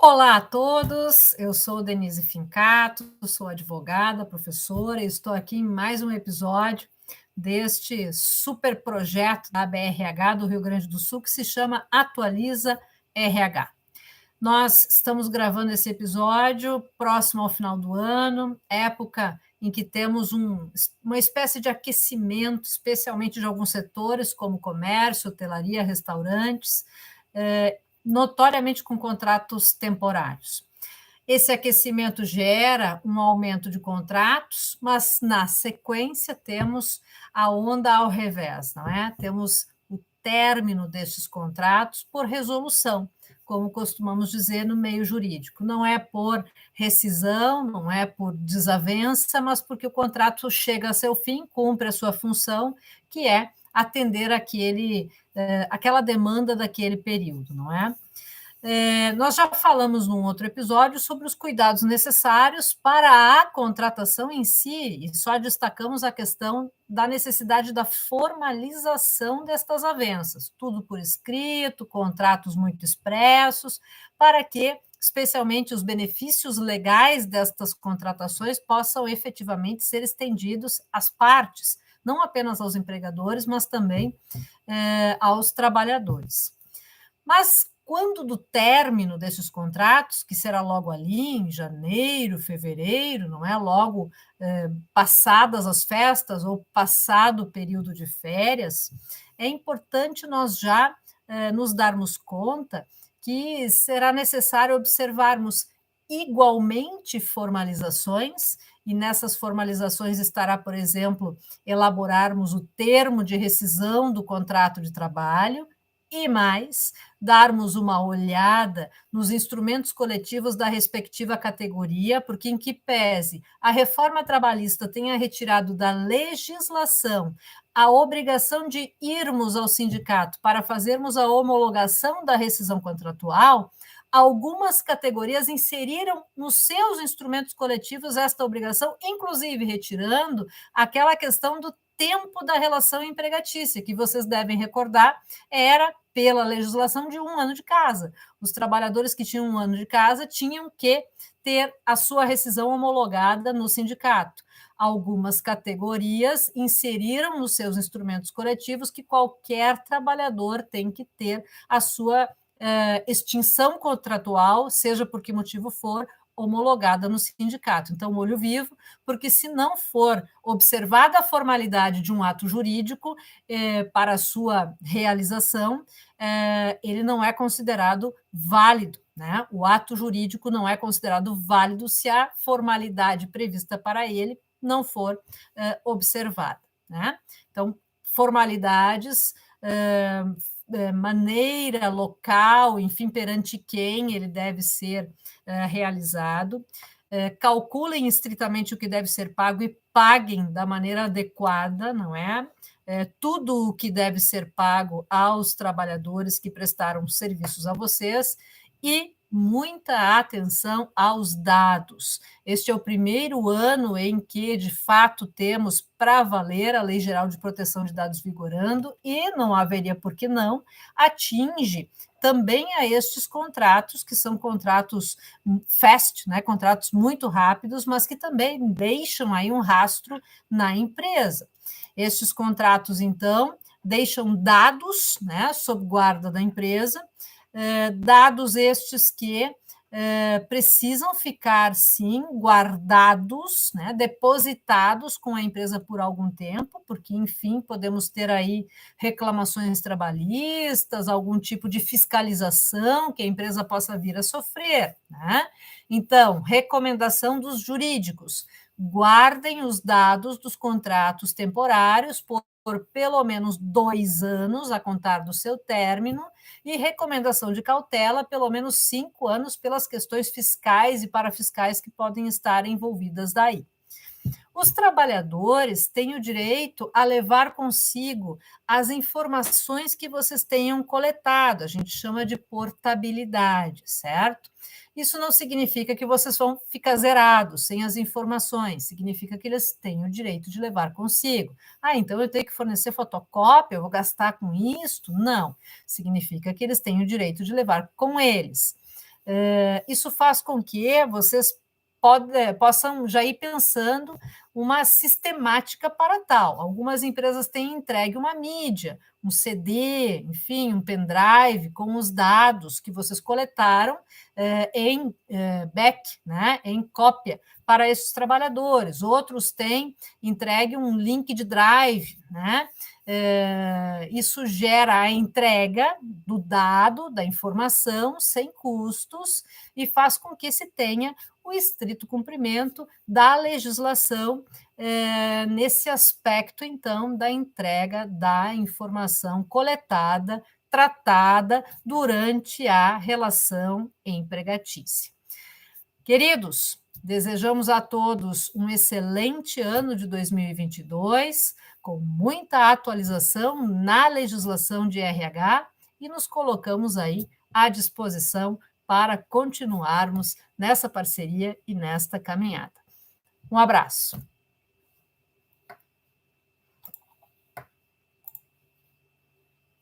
Olá a todos, eu sou Denise Fincato, sou advogada, professora e estou aqui em mais um episódio deste super projeto da BRH do Rio Grande do Sul que se chama Atualiza RH. Nós estamos gravando esse episódio próximo ao final do ano, época em que temos uma espécie de aquecimento, especialmente de alguns setores, como comércio, hotelaria, restaurantes, notoriamente com contratos temporários. Esse aquecimento gera um aumento de contratos, mas, na sequência, temos a onda ao revés, não é? Temos o término destes contratos por resolução, como costumamos dizer no meio jurídico. Não é por rescisão, não é por desavença, mas porque o contrato chega a seu fim, cumpre a sua função, que é atender aquela demanda daquele período, não é? Nós já falamos num outro episódio sobre os cuidados necessários para a contratação em si, e só destacamos a questão da necessidade da formalização destas avanças, tudo por escrito, contratos muito expressos, para que, especialmente, os benefícios legais destas contratações possam efetivamente ser estendidos às partes, não apenas aos empregadores, mas também aos trabalhadores. Mas quando do término desses contratos, que será logo ali em janeiro, fevereiro, não é? Logo passadas as festas ou passado o período de férias, é importante nós já nos darmos conta que será necessário observarmos igualmente formalizações, e nessas formalizações estará, por exemplo, elaborarmos o termo de rescisão do contrato de trabalho, e mais, darmos uma olhada nos instrumentos coletivos da respectiva categoria, porque, em que pese a reforma trabalhista tenha retirado da legislação a obrigação de irmos ao sindicato para fazermos a homologação da rescisão contratual, algumas categorias inseriram nos seus instrumentos coletivos esta obrigação, inclusive retirando aquela questão do tempo da relação empregatícia, que vocês devem recordar, era pela legislação de 1 ano de casa. Os trabalhadores que tinham 1 ano de casa tinham que ter a sua rescisão homologada no sindicato. Algumas categorias inseriram nos seus instrumentos coletivos que qualquer trabalhador tem que ter a sua extinção contratual, seja por que motivo for, homologada no sindicato. Então, olho vivo, porque se não for observada a formalidade de um ato jurídico para a sua realização, ele não é considerado válido, né? O ato jurídico não é considerado válido se a formalidade prevista para ele não for observada, né? Então, formalidades, maneira, local, enfim, perante quem ele deve ser realizado. Calculem estritamente o que deve ser pago e paguem da maneira adequada, não é? Tudo o que deve ser pago aos trabalhadores que prestaram serviços a vocês e muita atenção aos dados. Este é o primeiro ano em que, de fato, temos para valer a Lei Geral de Proteção de Dados vigorando e não haveria por que não, atinge também a estes contratos, que são contratos fast, né, contratos muito rápidos, mas que também deixam aí um rastro na empresa. Estes contratos, então, deixam dados, né, sob guarda da empresa, dados estes que precisam ficar, sim, guardados, né, depositados com a empresa por algum tempo, porque, enfim, podemos ter aí reclamações trabalhistas, algum tipo de fiscalização que a empresa possa vir a sofrer, né? Então, recomendação dos jurídicos: guardem os dados dos contratos temporários por pelo menos 2 anos a contar do seu término, e recomendação de cautela, pelo menos 5 anos, pelas questões fiscais e parafiscais que podem estar envolvidas daí. Os trabalhadores têm o direito a levar consigo as informações que vocês tenham coletado, a gente chama de portabilidade, certo? Isso não significa que vocês vão ficar zerados, sem as informações, significa que eles têm o direito de levar consigo. Então eu tenho que fornecer fotocópia, eu vou gastar com isto? Não, significa que eles têm o direito de levar com eles. Isso faz com que vocês possam já ir pensando uma sistemática para tal. Algumas empresas têm entregue uma mídia, um CD, enfim, um pendrive com os dados que vocês coletaram em back, né, em cópia para esses trabalhadores. Outros têm entregue um link de drive, né? Isso gera a entrega do dado, da informação, sem custos, e faz com que se tenha o estrito cumprimento da legislação nesse aspecto, então, da entrega da informação coletada, tratada durante a relação empregatícia. Queridos, desejamos a todos um excelente ano de 2022, com muita atualização na legislação de RH, e nos colocamos aí à disposição para continuarmos nessa parceria e nesta caminhada. Um abraço.